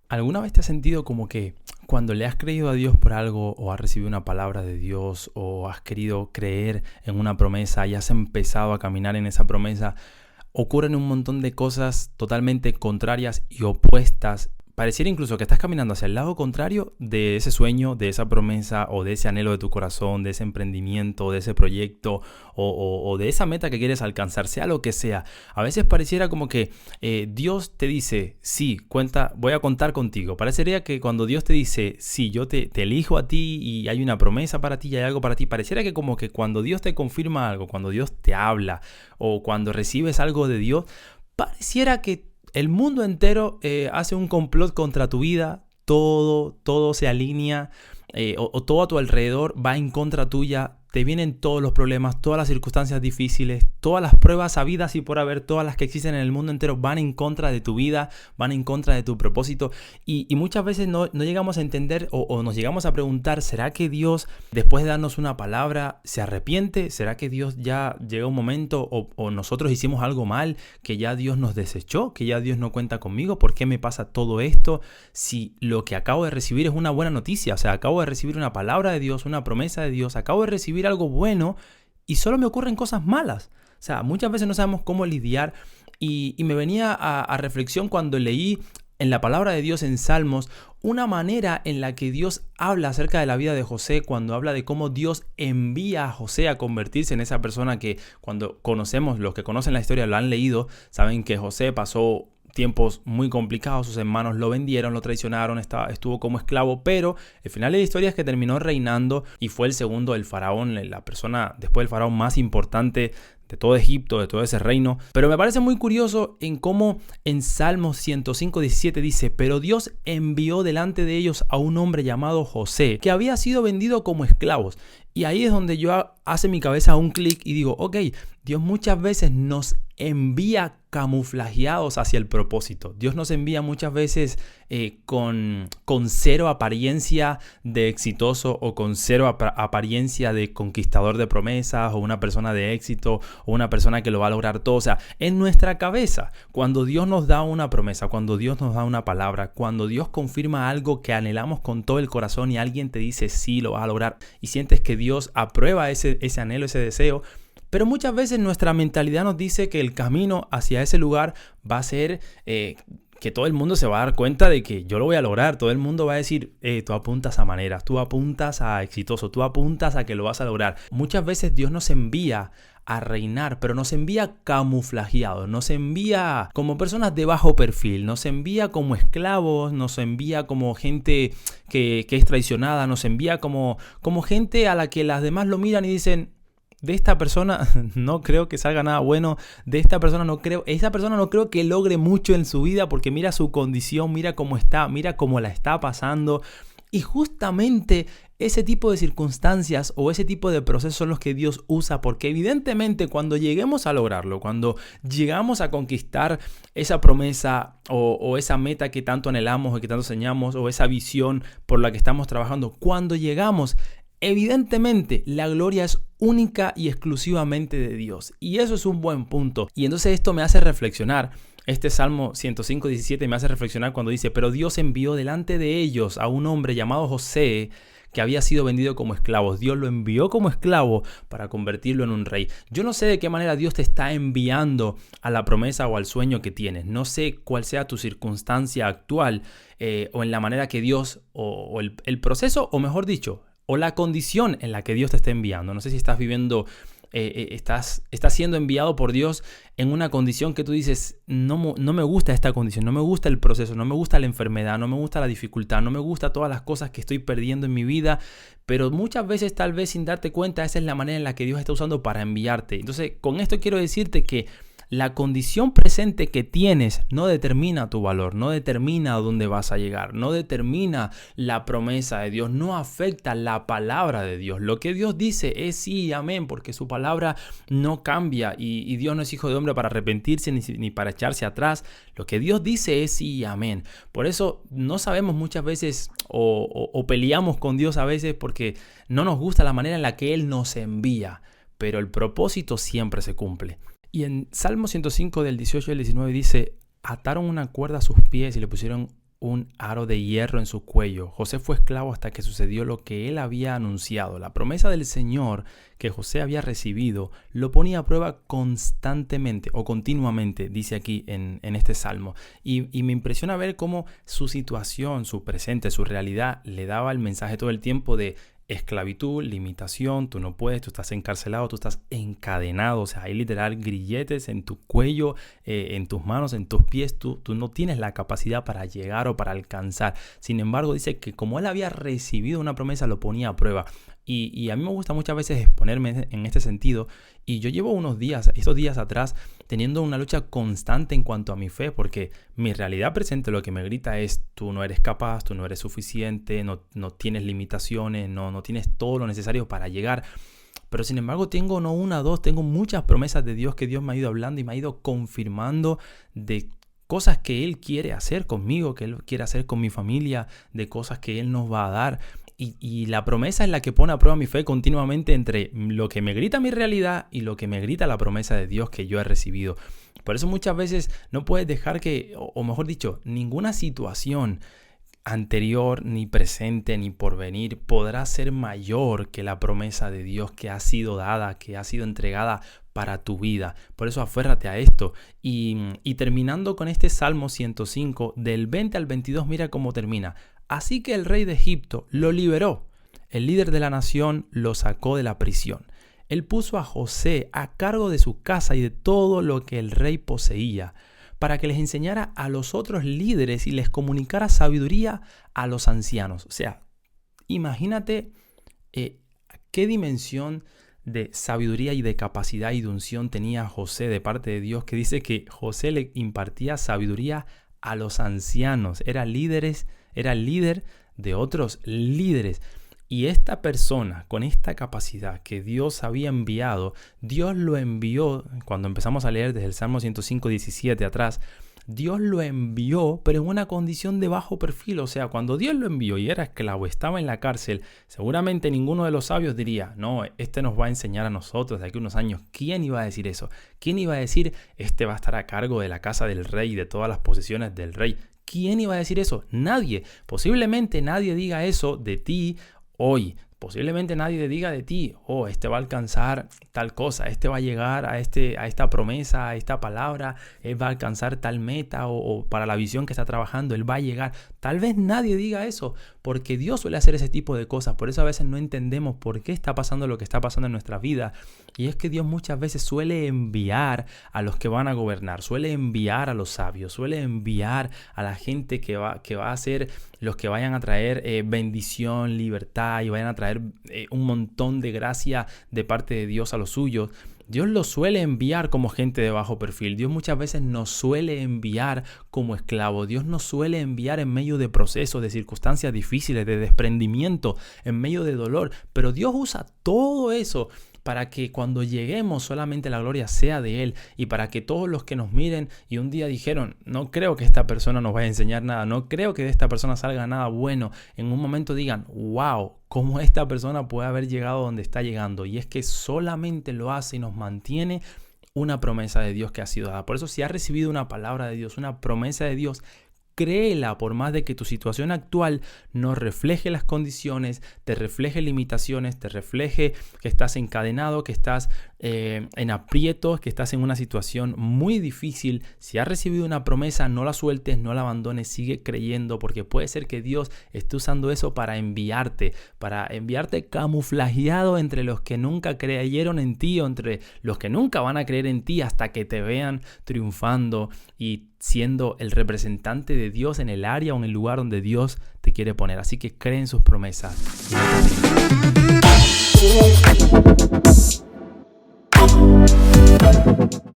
¿Alguna vez te has sentido como que cuando le has creído a Dios por algo o has recibido una palabra de Dios o has querido creer en una promesa y has empezado a caminar en esa promesa, ocurren un montón de cosas totalmente contrarias y opuestas? Pareciera incluso que estás caminando hacia el lado contrario de ese sueño, de esa promesa o de ese anhelo de tu corazón, de ese emprendimiento, de ese proyecto o de esa meta que quieres alcanzar, sea lo que sea. A veces pareciera como que Dios te dice, sí, voy a contar contigo. Parecería que cuando Dios te dice, sí, yo te elijo a ti y hay una promesa para ti y hay algo para ti, pareciera que como que cuando Dios te confirma algo, cuando Dios te habla o cuando recibes algo de Dios, pareciera que el mundo entero hace un complot contra tu vida, todo se alinea o todo a tu alrededor va en contra tuya, te vienen todos los problemas, todas las circunstancias difíciles, todas las pruebas habidas y por haber, todas las que existen en el mundo entero van en contra de tu vida, van en contra de tu propósito y muchas veces no llegamos a entender o nos llegamos a preguntar, ¿será que Dios después de darnos una palabra se arrepiente? ¿Será que Dios ya llega un momento o nosotros hicimos algo mal, que ya Dios nos desechó, que ya Dios no cuenta conmigo? ¿Por qué me pasa todo esto si lo que acabo de recibir es una buena noticia? O sea, acabo de recibir una palabra de Dios, una promesa de Dios, acabo de recibir algo bueno y solo me ocurren cosas malas. O sea, muchas veces no sabemos cómo lidiar y me venía a reflexión cuando leí en la palabra de Dios en Salmos una manera en la que Dios habla acerca de la vida de José, cuando habla de cómo Dios envía a José a convertirse en esa persona que cuando conocemos, los que conocen la historia lo han leído, saben que José pasó tiempos muy complicados, sus hermanos lo vendieron, lo traicionaron, estuvo como esclavo, pero el final de la historia es que terminó reinando y fue el segundo del faraón, la persona después del faraón más importante de todo Egipto, de todo ese reino. Pero me parece muy curioso en cómo en Salmos 105:17 dice, pero Dios envió delante de ellos a un hombre llamado José, que había sido vendido como esclavos. Y ahí es donde yo hace mi cabeza un clic y digo, ok, Dios muchas veces nos envía camuflajeados hacia el propósito. Dios nos envía muchas veces con cero apariencia de exitoso o con cero apariencia de conquistador de promesas o una persona de éxito o una persona que lo va a lograr todo. O sea, en nuestra cabeza, cuando Dios nos da una promesa, cuando Dios nos da una palabra, cuando Dios confirma algo que anhelamos con todo el corazón y alguien te dice sí, lo vas a lograr y sientes que Dios aprueba ese anhelo, ese deseo. Pero muchas veces nuestra mentalidad nos dice que el camino hacia ese lugar va a ser que todo el mundo se va a dar cuenta de que yo lo voy a lograr. Todo el mundo va a decir, tú apuntas a maneras, tú apuntas a exitoso, tú apuntas a que lo vas a lograr. Muchas veces Dios nos envía a reinar, pero nos envía camuflajeados, nos envía como personas de bajo perfil, nos envía como esclavos, nos envía como gente que es traicionada, nos envía como gente a la que las demás lo miran y dicen, de esta persona no creo que salga nada bueno, de esta persona no creo, esa persona no creo que logre mucho en su vida porque mira su condición, mira cómo está, mira cómo la está pasando. Y justamente ese tipo de circunstancias o ese tipo de procesos son los que Dios usa, porque evidentemente cuando lleguemos a lograrlo, cuando llegamos a conquistar esa promesa o esa meta que tanto anhelamos o que tanto soñamos o esa visión por la que estamos trabajando, cuando llegamos, evidentemente la gloria es única y exclusivamente de Dios. Y eso es un buen punto. Y entonces esto me hace reflexionar. Este Salmo 105:17 me hace reflexionar cuando dice, pero Dios envió delante de ellos a un hombre llamado José, que había sido vendido como esclavo. Dios lo envió como esclavo para convertirlo en un rey. Yo no sé de qué manera Dios te está enviando a la promesa o al sueño que tienes. No sé cuál sea tu circunstancia actual o en la manera que Dios o el proceso, o mejor dicho, o la condición en la que Dios te está enviando. No sé si estás viviendo, estás siendo enviado por Dios en una condición que tú dices, no me gusta esta condición, no me gusta el proceso, no me gusta la enfermedad, no me gusta la dificultad, no me gusta todas las cosas que estoy perdiendo en mi vida, pero muchas veces tal vez sin darte cuenta esa es la manera en la que Dios está usando para enviarte. Entonces con esto quiero decirte que la condición presente que tienes no determina tu valor, no determina a dónde vas a llegar, no determina la promesa de Dios, no afecta la palabra de Dios. Lo que Dios dice es sí y amén, porque su palabra no cambia y Dios no es hijo de hombre para arrepentirse ni para echarse atrás. Lo que Dios dice es sí y amén. Por eso no sabemos muchas veces o peleamos con Dios a veces porque no nos gusta la manera en la que Él nos envía, pero el propósito siempre se cumple. Y en Salmo 105 del 18 al 19 dice, ataron una cuerda a sus pies y le pusieron un aro de hierro en su cuello. José fue esclavo hasta que sucedió lo que él había anunciado. La promesa del Señor que José había recibido lo ponía a prueba constantemente o continuamente, dice aquí en este salmo. Y me impresiona ver cómo su situación, su presente, su realidad le daba el mensaje todo el tiempo de esclavitud, limitación, tú no puedes, tú estás encarcelado, tú estás encadenado, o sea, hay literal grilletes en tu cuello, en tus manos, en tus pies, tú no tienes la capacidad para llegar o para alcanzar. Sin embargo, dice que como él había recibido una promesa, lo ponía a prueba. Y a mí me gusta muchas veces exponerme en este sentido, y yo llevo estos días atrás, teniendo una lucha constante en cuanto a mi fe, porque mi realidad presente lo que me grita es: tú no eres capaz, tú no eres suficiente, no tienes limitaciones, no tienes todo lo necesario para llegar. Pero sin embargo tengo no una, dos, tengo muchas promesas de Dios que Dios me ha ido hablando y me ha ido confirmando de cosas que Él quiere hacer conmigo, que Él quiere hacer con mi familia, de cosas que Él nos va a dar. Y la promesa es la que pone a prueba mi fe continuamente entre lo que me grita mi realidad y lo que me grita la promesa de Dios que yo he recibido. Por eso muchas veces no puedes dejar que, o mejor dicho, ninguna situación anterior, ni presente, ni porvenir podrá ser mayor que la promesa de Dios que ha sido dada, que ha sido entregada para tu vida. Por eso aférrate a esto. Y terminando con este Salmo 105, del 20 al 22, mira cómo termina. Así que el rey de Egipto lo liberó. El líder de la nación lo sacó de la prisión. Él puso a José a cargo de su casa y de todo lo que el rey poseía, para que les enseñara a los otros líderes y les comunicara sabiduría a los ancianos. O sea, imagínate qué dimensión de sabiduría y de capacidad y de unción tenía José de parte de Dios, que dice que José le impartía sabiduría a los ancianos. Era líder de otros líderes. Y esta persona, con esta capacidad que Dios había enviado, Dios lo envió, cuando empezamos a leer desde el Salmo 105, 17 atrás, Dios lo envió, pero en una condición de bajo perfil. O sea, cuando Dios lo envió y era esclavo, estaba en la cárcel, seguramente ninguno de los sabios diría: no, este nos va a enseñar a nosotros de aquí a unos años. ¿Quién iba a decir eso? ¿Quién iba a decir: este va a estar a cargo de la casa del rey y de todas las posesiones del rey? ¿Quién iba a decir eso? Nadie. Posiblemente nadie diga eso de ti hoy. Posiblemente nadie diga de ti: oh, este va a alcanzar tal cosa, este va a llegar a esta promesa, a esta palabra, él va a alcanzar tal meta o para la visión que está trabajando, él va a llegar. Tal vez nadie diga eso, porque Dios suele hacer ese tipo de cosas. Por eso a veces no entendemos por qué está pasando lo que está pasando en nuestra vida. Y es que Dios muchas veces suele enviar a los que van a gobernar, suele enviar a los sabios, suele enviar a la gente que va a ser los que vayan a traer bendición, libertad y vayan a traer un montón de gracia de parte de Dios a los suyos. Dios los suele enviar como gente de bajo perfil. Dios muchas veces nos suele enviar como esclavos. Dios nos suele enviar en medio de procesos, de circunstancias difíciles, de desprendimiento, en medio de dolor. Pero Dios usa todo eso para que cuando lleguemos solamente la gloria sea de Él, y para que todos los que nos miren y un día dijeron: no creo que esta persona nos vaya a enseñar nada, no creo que de esta persona salga nada bueno, en un momento digan: wow, cómo esta persona puede haber llegado donde está llegando. Y es que solamente lo hace y nos mantiene una promesa de Dios que ha sido dada. Por eso, si has recibido una palabra de Dios, una promesa de Dios, créela, por más de que tu situación actual no refleje las condiciones, te refleje limitaciones, te refleje que estás encadenado, que estás en aprietos, que estás en una situación muy difícil. Si has recibido una promesa, no la sueltes, no la abandones, sigue creyendo, porque puede ser que Dios esté usando eso para enviarte camuflajeado entre los que nunca creyeron en ti, o entre los que nunca van a creer en ti, hasta que te vean triunfando y siendo el representante de Dios en el área o en el lugar donde Dios te quiere poner. Así que cree en sus promesas.